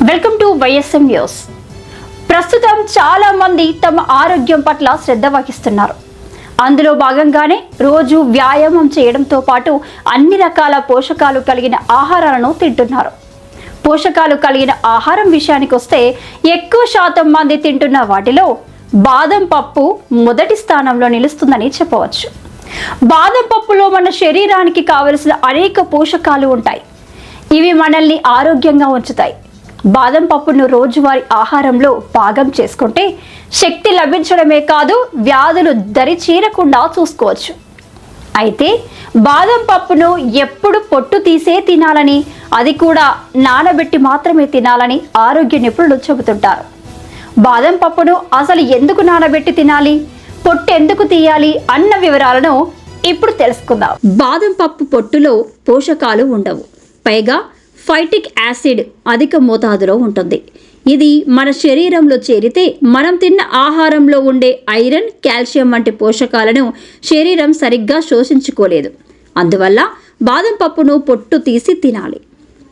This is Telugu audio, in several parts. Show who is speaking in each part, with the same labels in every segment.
Speaker 1: Welcome to YSM news. ప్రస్తుతం చాలా మంది తమ ఆరోగ్యం పట్ల శ్రద్ధ వహిస్తున్నారు. అందులో భాగంగానే రోజు వ్యాయామం చేయడంతో పాటు అన్ని రకాల పోషకాలు కలిగిన ఆహారాలను తింటున్నారు. పోషకాలు కలిగిన ఆహారం విషయానికి వస్తే ఎక్కువ శాతం మంది తింటున్న వాటిలో బాదం పప్పు మొదటి స్థానంలో నిలుస్తుందని చెప్పవచ్చు. బాదం పప్పులో మన శరీరానికి కావలసిన అనేక పోషకాలు ఉంటాయి. ఇవి మనల్ని ఆరోగ్యంగా ఉంచుతాయి. బాదం పప్పును రోజువారీ ఆహారంలో భాగం చేసుకుంటే శక్తి లభించడమే కాదు, వ్యాధులు దరి చేరకుండా చూసుకోవచ్చు. అయితే బాదం పప్పును ఎప్పుడు పొట్టు తీసే తినాలని, అది కూడా నానబెట్టి మాత్రమే తినాలని ఆరోగ్య నిపుణులు చెబుతుంటారు. బాదం పప్పును అసలు ఎందుకు నానబెట్టి తినాలి, పొట్టు ఎందుకు తీయాలి అన్న వివరాలను ఇప్పుడు తెలుసుకుందాం. బాదం పప్పు పొట్టులో పోషకాలు ఉండవు, పైగా ఫైటిక్ యాసిడ్ అధిక మోతాదులో ఉంటుంది. ఇది మన శరీరంలో చేరితే మనం తిన్న ఆహారంలో ఉండే ఐరన్, కాల్షియం వంటి పోషకాలను శరీరం సరిగ్గా శోషించుకోలేదు. అందువల్ల బాదం పప్పును పొట్టు తీసి తినాలి.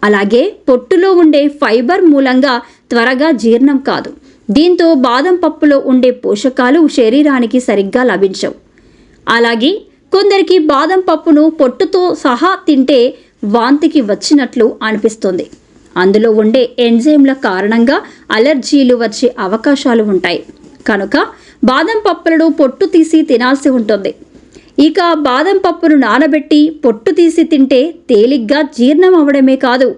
Speaker 1: అలాగే పొట్టులో ఉండే ఫైబర్ మూలంగా త్వరగా జీర్ణం కాదు. దీంతో బాదం పప్పులో ఉండే పోషకాలు శరీరానికి సరిగ్గా లభించవు. అలాగే కొందరికి బాదం పప్పును పొట్టుతో సహా తింటే వాంతికి వచ్చినట్లు అనిపిస్తుంది. అందులో ఉండే ఎంజైమ్ల కారణంగా అలర్జీలు వచ్చే అవకాశాలు ఉంటాయి. కనుక బాదం పప్పులను పొట్టు తీసి తినాల్సి ఉంటుంది. ఇక బాదం పప్పును నానబెట్టి పొట్టు తీసి తింటే తేలిగ్గా జీర్ణం అవడమే కాదు,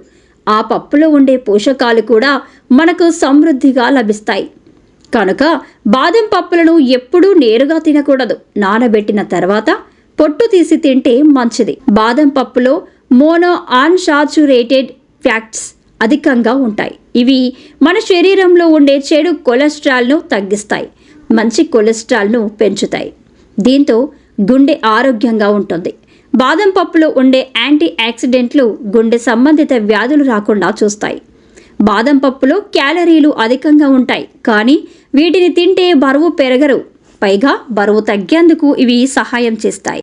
Speaker 1: ఆ పప్పులో ఉండే పోషకాలు కూడా మనకు సమృద్ధిగా లభిస్తాయి. కనుక బాదం పప్పులను ఎప్పుడూ నేరుగా తినకూడదు. నానబెట్టిన తర్వాత పొట్టు తీసి తింటే మంచిది. బాదం పప్పులో మోనో అన్సాచురేటెడ్ ఫ్యాట్స్ అధికంగా ఉంటాయి. ఇవి మన శరీరంలో ఉండే చెడు కొలెస్ట్రాల్ను తగ్గిస్తాయి, మంచి కొలెస్ట్రాల్ను పెంచుతాయి. దీంతో గుండె ఆరోగ్యంగా ఉంటుంది. బాదం పప్పులో ఉండే యాంటీ ఆక్సిడెంట్లు గుండె సంబంధిత వ్యాధులు రాకుండా చూస్తాయి. బాదం పప్పులో క్యాలరీలు అధికంగా ఉంటాయి, కానీ వీటిని తింటే బరువు పెరగరు, పైగా బరువు తగ్గేందుకు ఇవి సహాయం చేస్తాయి.